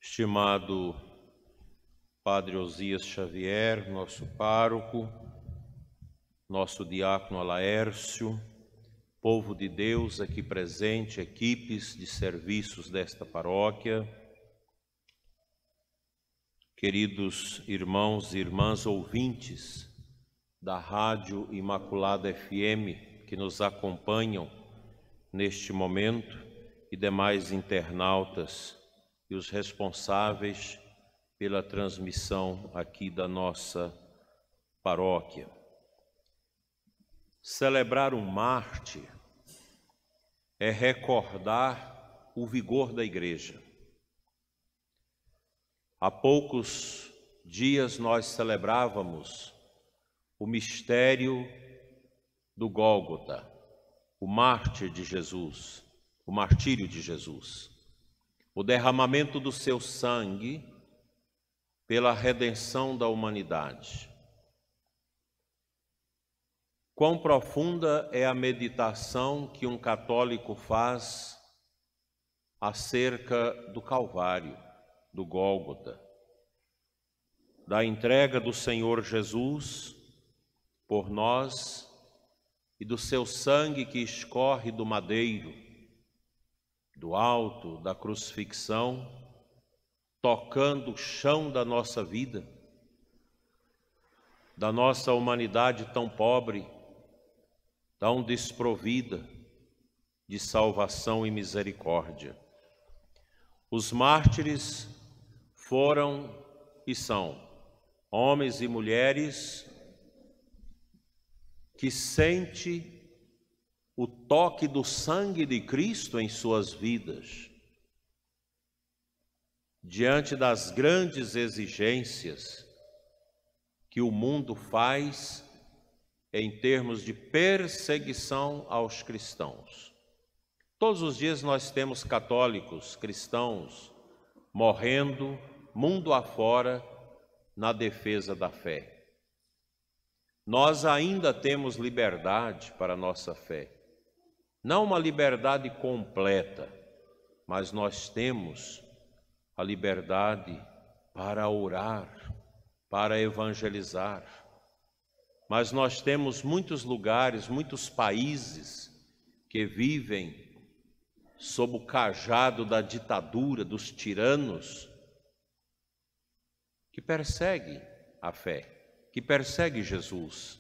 Estimado Padre Osias Xavier, nosso pároco, nosso diácono Alaércio, povo de Deus aqui presente, equipes de serviços desta paróquia, queridos irmãos e irmãs ouvintes da Rádio Imaculada FM que nos acompanham neste momento e demais internautas e os responsáveis pela transmissão aqui da nossa paróquia. Celebrar um mártir é recordar o vigor da Igreja. Há poucos dias nós celebrávamos o mistério do Gólgota, o mártir de Jesus, o martírio de Jesus, o derramamento do seu sangue pela redenção da humanidade. Quão profunda é a meditação que um católico faz acerca do Calvário, do Gólgota, da entrega do Senhor Jesus por nós e do seu sangue que escorre do madeiro, do alto da crucifixão, tocando o chão da nossa vida, da nossa humanidade tão pobre, tão desprovida de salvação e misericórdia. Os mártires foram e são homens e mulheres que sentem o toque do sangue de Cristo em suas vidas, diante das grandes exigências que o mundo faz em termos de perseguição aos cristãos. Todos os dias nós temos católicos, cristãos, morrendo mundo afora na defesa da fé. Nós ainda temos liberdade para a nossa fé. Não uma liberdade completa, mas nós temos a liberdade para orar, para evangelizar. Mas nós temos muitos lugares, muitos países que vivem sob o cajado da ditadura, dos tiranos, que perseguem a fé, que perseguem Jesus.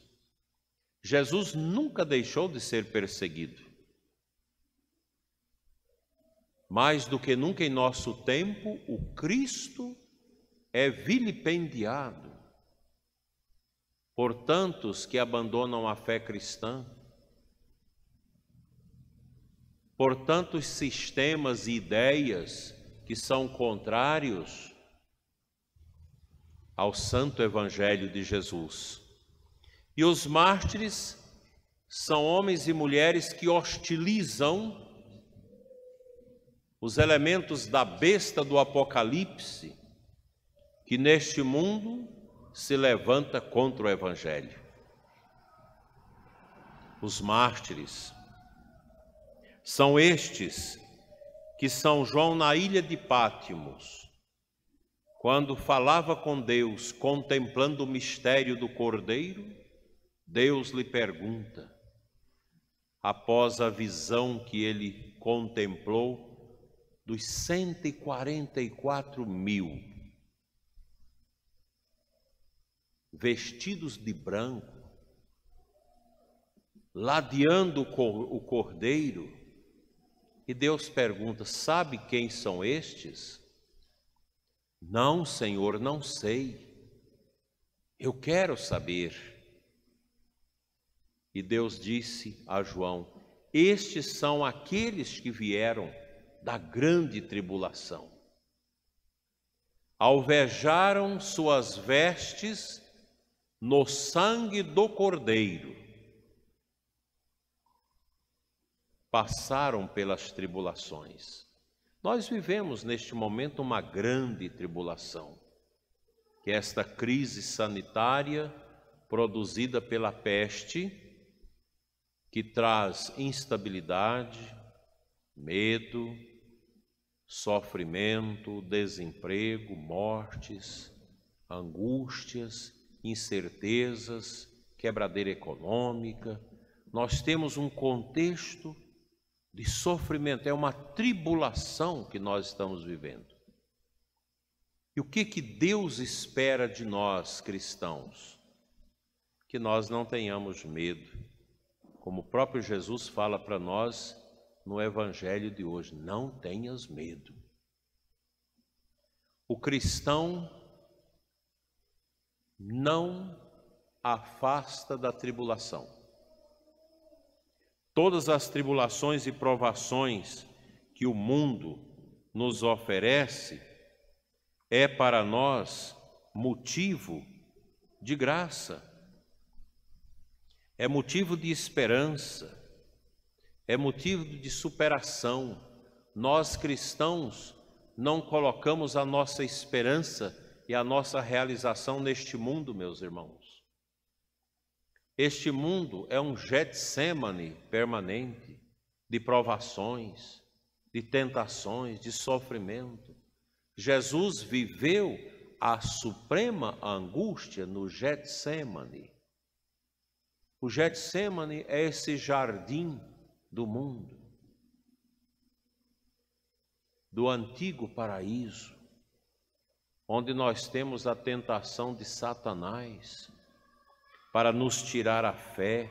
Jesus nunca deixou de ser perseguido. Mais do que nunca em nosso tempo, o Cristo é vilipendiado por tantos que abandonam a fé cristã, por tantos sistemas e ideias que são contrários ao santo Evangelho de Jesus. E os mártires são homens e mulheres que hostilizam os elementos da besta do Apocalipse, que neste mundo se levanta contra o Evangelho. Os mártires são estes que São João, na ilha de Pátimos, quando falava com Deus, contemplando o mistério do Cordeiro, Deus lhe pergunta, após a visão que ele contemplou, dos 144.000 vestidos de branco, ladeando o Cordeiro, e Deus pergunta, sabe quem são estes? Não, Senhor, não sei, eu quero saber. E Deus disse a João, estes são aqueles que vieram da grande tribulação. Alvejaram suas vestes no sangue do Cordeiro. Passaram pelas tribulações. Nós vivemos neste momento uma grande tribulação, que é esta crise sanitária produzida pela peste, que traz instabilidade, medo, sofrimento, desemprego, mortes, angústias, incertezas, quebradeira econômica. Nós temos um contexto de sofrimento, é uma tribulação que nós estamos vivendo. E o que Deus espera de nós, cristãos? Que nós não tenhamos medo, como o próprio Jesus fala para nós no Evangelho de hoje: não tenhas medo. O cristão não afasta da tribulação. Todas as tribulações e provações que o mundo nos oferece é para nós motivo de graça, é motivo de esperança, é motivo de superação. Nós cristãos não colocamos a nossa esperança e a nossa realização neste mundo, meus irmãos. Este mundo é um Getsemane permanente de provações, de tentações, de sofrimento. Jesus viveu a suprema angústia no Getsemane. O Getsemane é esse jardim do mundo, do antigo paraíso, onde nós temos a tentação de Satanás para nos tirar a fé,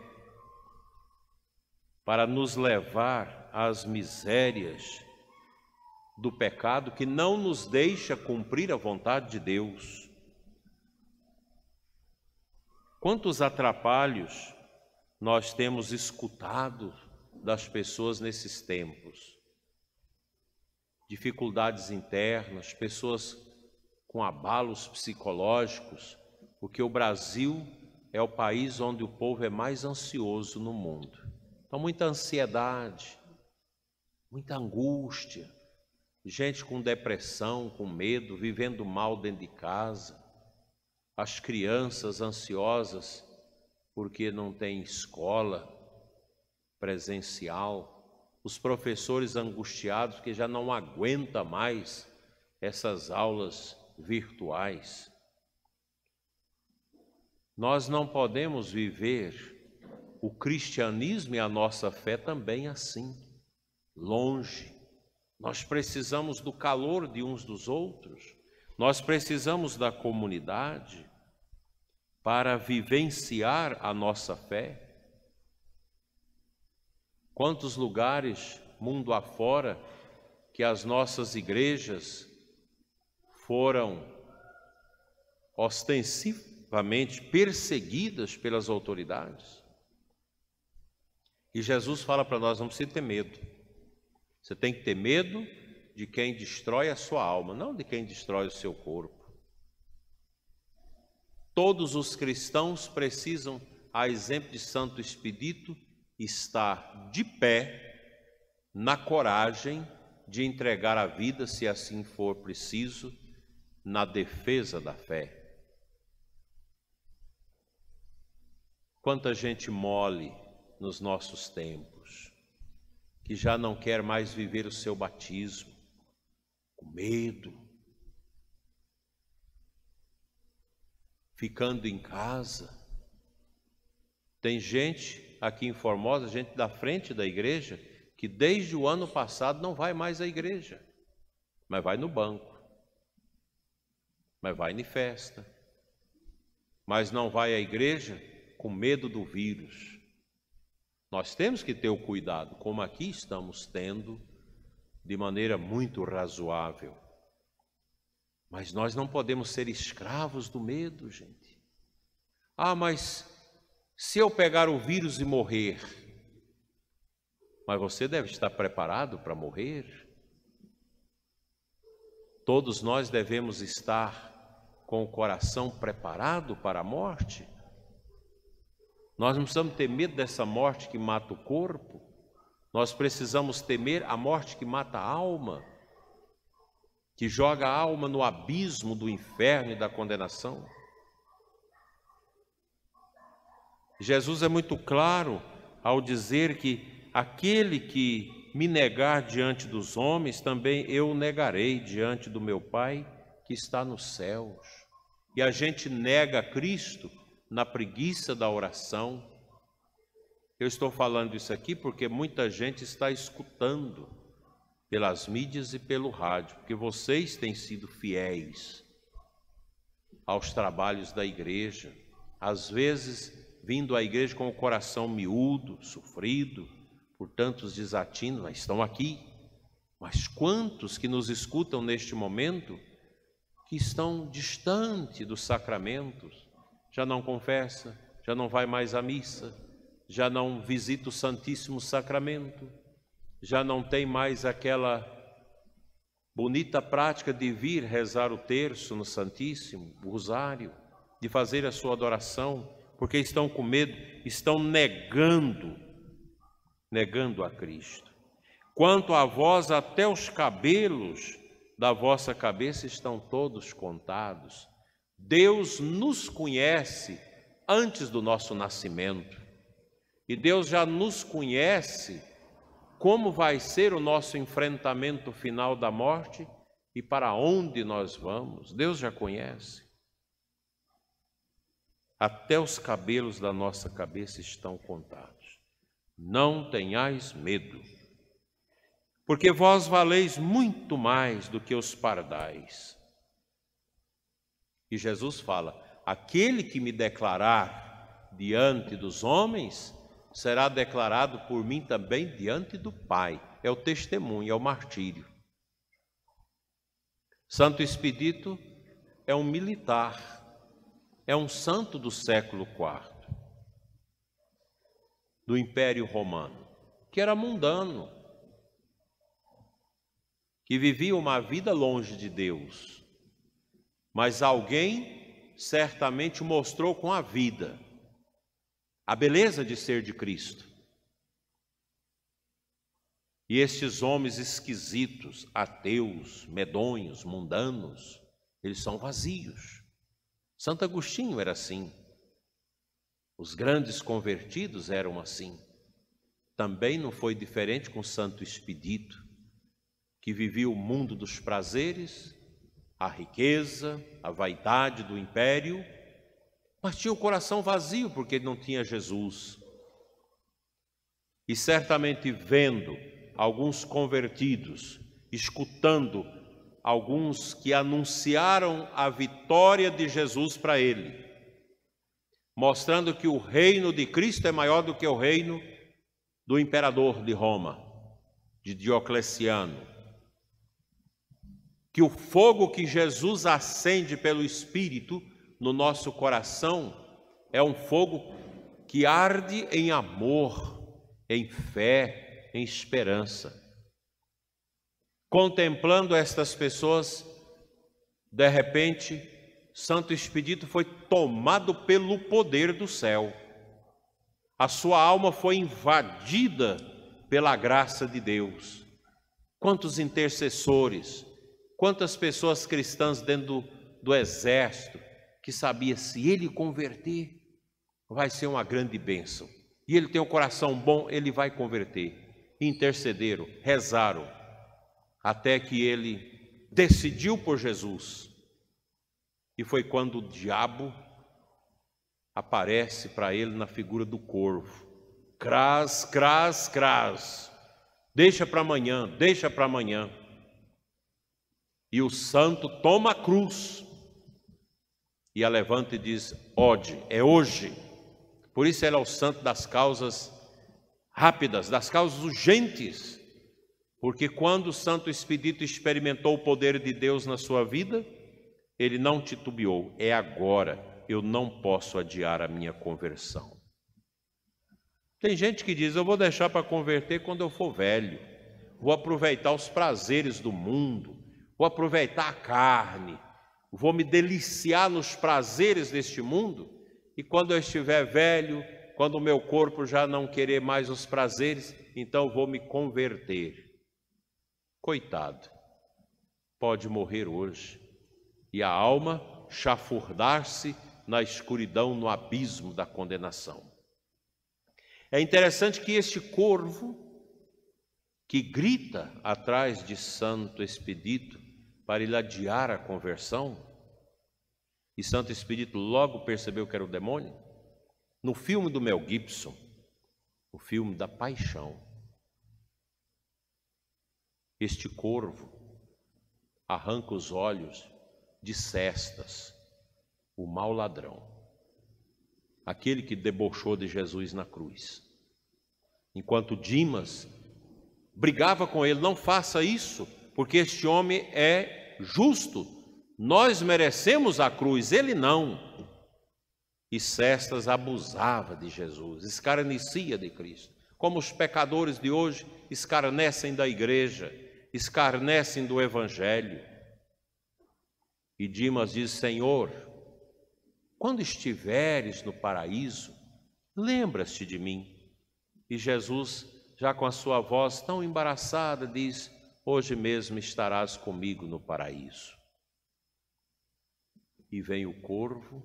para nos levar às misérias do pecado que não nos deixa cumprir a vontade de Deus. Quantos atrapalhos nós temos escutado das pessoas nesses tempos? Dificuldades internas, pessoas com abalos psicológicos, porque o Brasil é o país onde o povo é mais ansioso no mundo. Então, muita ansiedade, muita angústia, gente com depressão, com medo, vivendo mal dentro de casa, as crianças ansiosas porque não tem escola presencial, os professores angustiados porque já não aguentam mais essas aulas virtuais. Nós não podemos viver o cristianismo e a nossa fé também assim, longe. Nós precisamos do calor de uns dos outros, nós precisamos da comunidade para vivenciar a nossa fé. Quantos lugares, mundo afora, que as nossas igrejas foram ostensivamente perseguidas pelas autoridades. E Jesus fala para nós: não precisa ter medo. Você tem que ter medo de quem destrói a sua alma, não de quem destrói o seu corpo. Todos os cristãos precisam, a exemplo de Santo Expedito, estar de pé, na coragem de entregar a vida, se assim for preciso, na defesa da fé. Quanta gente mole nos nossos tempos, que já não quer mais viver o seu batismo, com medo, ficando em casa. Tem gente aqui em Formosa, gente da frente da igreja, que desde o ano passado não vai mais à igreja, mas vai no banco, mas vai em festa, mas não vai à igreja com medo do vírus. Nós temos que ter o cuidado, como aqui estamos tendo, de maneira muito razoável. Mas nós não podemos ser escravos do medo, gente. Ah, mas se eu pegar o vírus e morrer, mas você deve estar preparado para morrer. Todos nós devemos estar com o coração preparado para a morte. Nós não precisamos ter medo dessa morte que mata o corpo. Nós precisamos temer a morte que mata a alma, que joga a alma no abismo do inferno e da condenação. Jesus é muito claro ao dizer que aquele que me negar diante dos homens, também eu o negarei diante do meu Pai que está nos céus. E a gente nega Cristo na preguiça da oração. Eu estou falando isso aqui porque muita gente está escutando pelas mídias e pelo rádio, porque vocês têm sido fiéis aos trabalhos da igreja, às vezes vindo à igreja com o coração miúdo, sofrido por tantos desatinos, mas estão aqui. Mas quantos que nos escutam neste momento que estão distante dos sacramentos, já não confessa, já não vai mais à missa, já não visita o Santíssimo Sacramento, já não tem mais aquela bonita prática de vir rezar o terço no Santíssimo, o rosário, de fazer a sua adoração, porque estão com medo, estão negando a Cristo. Quanto a vós, até os cabelos da vossa cabeça estão todos contados. Deus nos conhece antes do nosso nascimento. E Deus já nos conhece como vai ser o nosso enfrentamento final da morte e para onde nós vamos. Deus já conhece. Até os cabelos da nossa cabeça estão contados. Não tenhais medo, porque vós valeis muito mais do que os pardais. E Jesus fala: aquele que me declarar diante dos homens, será declarado por mim também diante do Pai. É o testemunho, é o martírio. Santo Expedito é um militar, é um santo do século IV, do Império Romano, que era mundano, que vivia uma vida longe de Deus, mas alguém certamente mostrou com a vida a beleza de ser de Cristo. E estes homens esquisitos, ateus, medonhos, mundanos, eles são vazios. Santo Agostinho era assim. Os grandes convertidos eram assim. Também não foi diferente com Santo Expedito, que vivia o mundo dos prazeres, a riqueza, a vaidade do império, mas tinha o coração vazio porque ele não tinha Jesus. E certamente vendo alguns convertidos, escutando alguns que anunciaram a vitória de Jesus para ele, mostrando que o reino de Cristo é maior do que o reino do imperador de Roma, de Diocleciano, que o fogo que Jesus acende pelo Espírito no nosso coração é um fogo que arde em amor, em fé, em esperança. Contemplando estas pessoas, de repente, Santo Expedito foi tomado pelo poder do céu. A sua alma foi invadida pela graça de Deus. Quantos intercessores, quantas pessoas cristãs dentro do exército, que sabia, se ele converter, vai ser uma grande bênção. E ele tem um coração bom, ele vai converter. Intercederam, rezaram, até que ele decidiu por Jesus. E foi quando o diabo aparece para ele na figura do corvo. Cras, cras, cras. Deixa para amanhã, deixa para amanhã. E o santo toma a cruz e a levanta e diz: ode, é hoje. Por isso ele é o santo das causas rápidas, das causas urgentes. Porque quando o Santo Expedito experimentou o poder de Deus na sua vida, ele não titubeou. É agora, eu não posso adiar a minha conversão. Tem gente que diz: eu vou deixar para converter quando eu for velho. Vou aproveitar os prazeres do mundo, vou aproveitar a carne, vou me deliciar nos prazeres deste mundo, e quando eu estiver velho, quando o meu corpo já não querer mais os prazeres, então vou me converter. Coitado, pode morrer hoje, e a alma chafurdar-se na escuridão, no abismo da condenação. É interessante que este corvo, que grita atrás de Santo Expedito para ele adiar a conversão, e Santo Expedito logo percebeu que era o demônio. No filme do Mel Gibson, o filme da Paixão, este corvo arranca os olhos de Cestas, o mau ladrão, aquele que debochou de Jesus na cruz. Enquanto Dimas brigava com ele: não faça isso, porque este homem é justo, nós merecemos a cruz, ele não. E Cestas abusava de Jesus, escarnecia de Cristo, como os pecadores de hoje escarnecem da igreja, escarnecem do evangelho. E Dimas diz: Senhor, quando estiveres no paraíso, lembra-te de mim. E Jesus, já com a sua voz tão embaraçada, diz: hoje mesmo estarás comigo no paraíso. E vem o corvo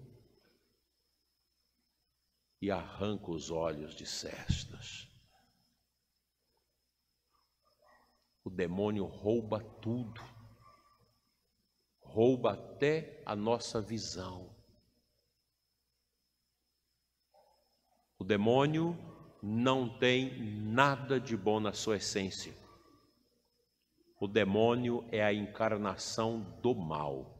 e arranca os olhos de Cestas. O demônio rouba tudo, rouba até a nossa visão. O demônio não tem nada de bom na sua essência. O demônio é a encarnação do mal.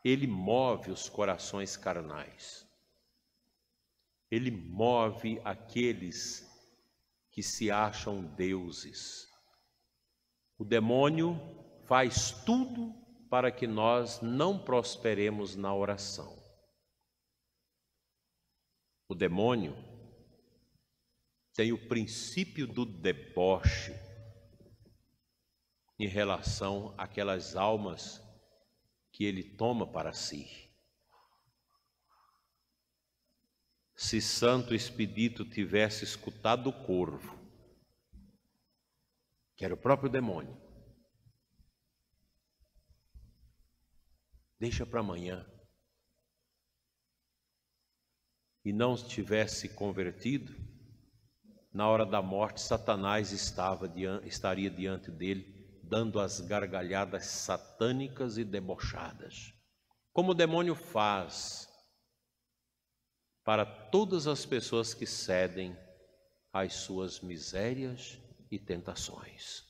Ele move os corações carnais. Ele move aqueles que se acham deuses. O demônio faz tudo para que nós não prosperemos na oração. O demônio tem o princípio do deboche em relação àquelas almas que ele toma para si. Se Santo Expedito tivesse escutado o corvo, que era o próprio demônio, deixa para amanhã, e não tivesse convertido, na hora da morte, Satanás estaria diante dele, dando as gargalhadas satânicas e debochadas, como o demônio faz para todas as pessoas que cedem às suas misérias e tentações.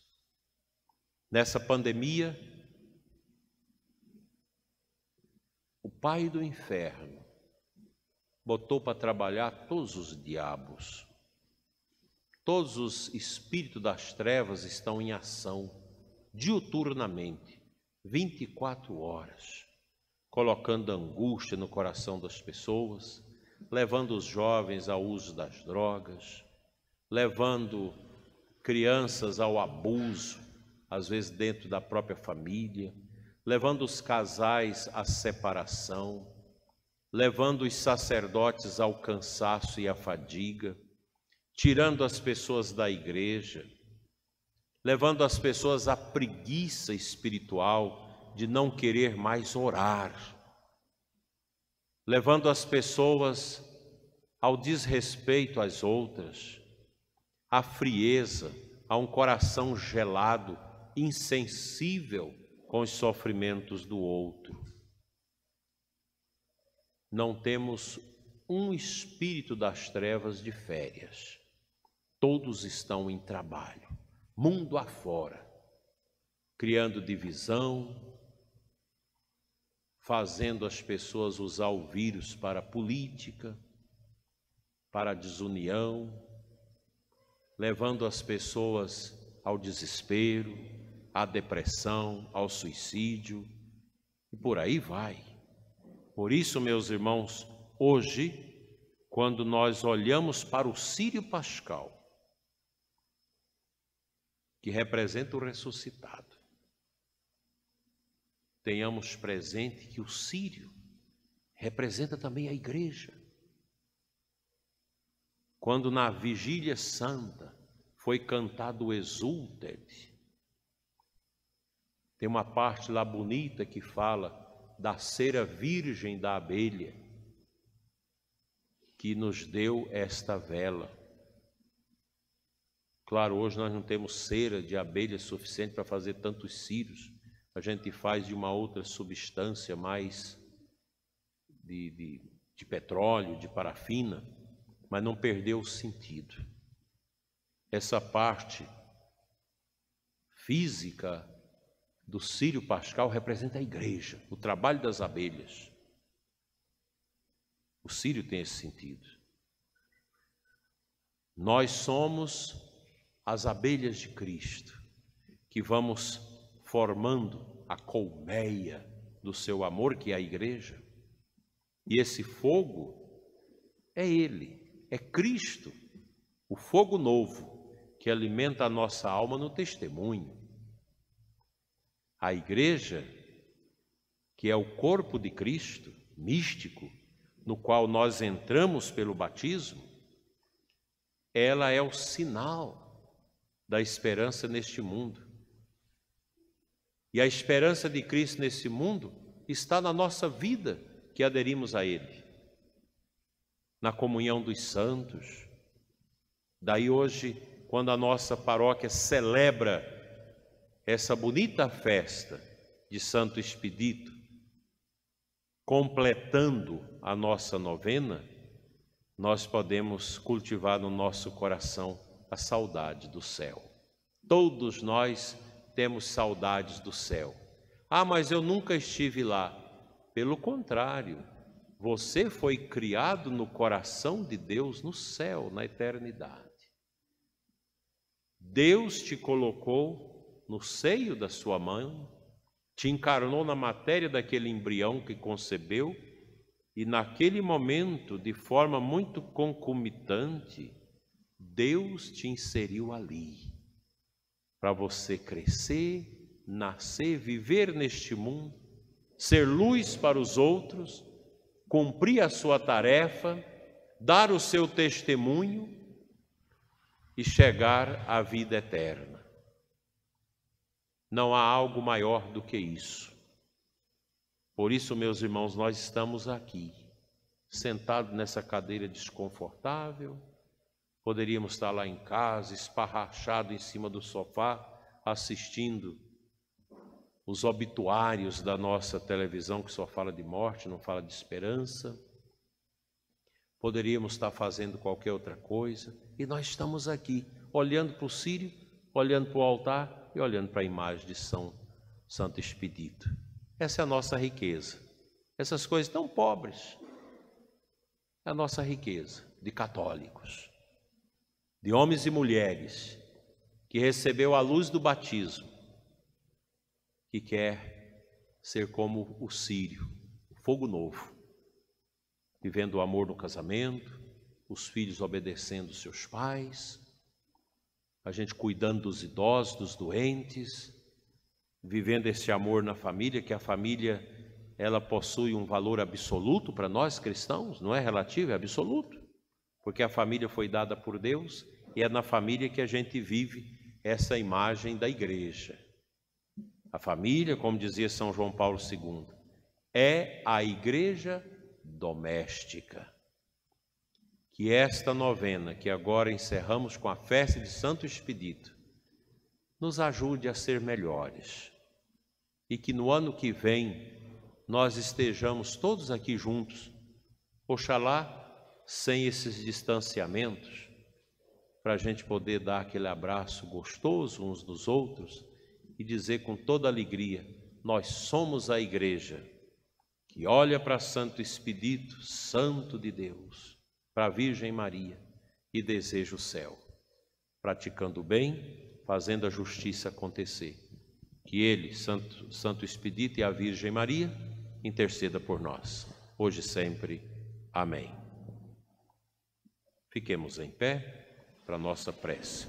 Nessa pandemia, o pai do inferno botou para trabalhar todos os diabos. Todos os espíritos das trevas estão em ação diuturnamente, 24 horas, colocando angústia no coração das pessoas, levando os jovens ao uso das drogas, levando crianças ao abuso, às vezes dentro da própria família, levando os casais à separação, levando os sacerdotes ao cansaço e à fadiga, tirando as pessoas da igreja, levando as pessoas à preguiça espiritual de não querer mais orar, levando as pessoas ao desrespeito às outras, à frieza, a um coração gelado, insensível com os sofrimentos do outro. Não temos um espírito das trevas de férias. Todos estão em trabalho, mundo afora, criando divisão, fazendo as pessoas usar o vírus para a política, para a desunião, levando as pessoas ao desespero, à depressão, ao suicídio, e por aí vai. Por isso, meus irmãos, hoje, quando nós olhamos para o Círio Pascal, que representa o ressuscitado, tenhamos presente que o Círio representa também a igreja. Quando na vigília santa foi cantado o Exultet, tem uma parte lá bonita que fala da cera virgem da abelha, que nos deu esta vela. Claro, hoje nós não temos cera de abelha suficiente para fazer tantos círios. A gente faz de uma outra substância mais de petróleo, de parafina, mas não perdeu o sentido. Essa parte física do círio pascal representa a igreja, o trabalho das abelhas. O círio tem esse sentido. Nós somos as abelhas de Cristo, que vamos formando a colmeia do seu amor, que é a igreja. E esse fogo é Ele, é Cristo, o fogo novo, que alimenta a nossa alma no testemunho. A igreja, que é o corpo de Cristo, místico, no qual nós entramos pelo batismo, ela é o sinal da esperança neste mundo. E a esperança de Cristo nesse mundo está na nossa vida, que aderimos a Ele, na comunhão dos santos. Daí hoje, quando a nossa paróquia celebra essa bonita festa de Santo Expedito, completando a nossa novena, nós podemos cultivar no nosso coração a saudade do céu. Todos nós temos saudades do céu. Ah, mas eu nunca estive lá. Pelo contrário, você foi criado no coração de Deus, no céu, na eternidade. Deus te colocou no seio da sua mãe, te encarnou na matéria daquele embrião que concebeu, e naquele momento, de forma muito concomitante, Deus te inseriu ali, para você crescer, nascer, viver neste mundo, ser luz para os outros, cumprir a sua tarefa, dar o seu testemunho e chegar à vida eterna. Não há algo maior do que isso. Por isso, meus irmãos, nós estamos aqui, sentados nessa cadeira desconfortável. Poderíamos estar lá em casa, esparrachado em cima do sofá, assistindo os obituários da nossa televisão, que só fala de morte, não fala de esperança. Poderíamos estar fazendo qualquer outra coisa, e nós estamos aqui, olhando para o círio, olhando para o altar e olhando para a imagem de Santo Expedito. Essa é a nossa riqueza. Essas coisas tão pobres, é a nossa riqueza de católicos, de homens e mulheres que recebeu a luz do batismo, que quer ser como o círio, o fogo novo, vivendo o amor no casamento, os filhos obedecendo seus pais, a gente cuidando dos idosos, dos doentes, vivendo esse amor na família, que a família, ela possui um valor absoluto para nós cristãos, não é relativo, é absoluto, porque a família foi dada por Deus, e é na família que a gente vive essa imagem da igreja. A família, como dizia São João Paulo II, é a igreja doméstica. Que esta novena, que agora encerramos com a festa de Santo Expedito, nos ajude a ser melhores, e que no ano que vem nós estejamos todos aqui juntos, oxalá sem esses distanciamentos, para a gente poder dar aquele abraço gostoso uns dos outros e dizer com toda alegria: nós somos a igreja que olha para Santo Expedito, santo de Deus, para a Virgem Maria, e deseja o céu, praticando o bem, fazendo a justiça acontecer. Que ele, Santo Expedito, e a Virgem Maria interceda por nós, hoje e sempre. Amém. Fiquemos em pé para a nossa prece.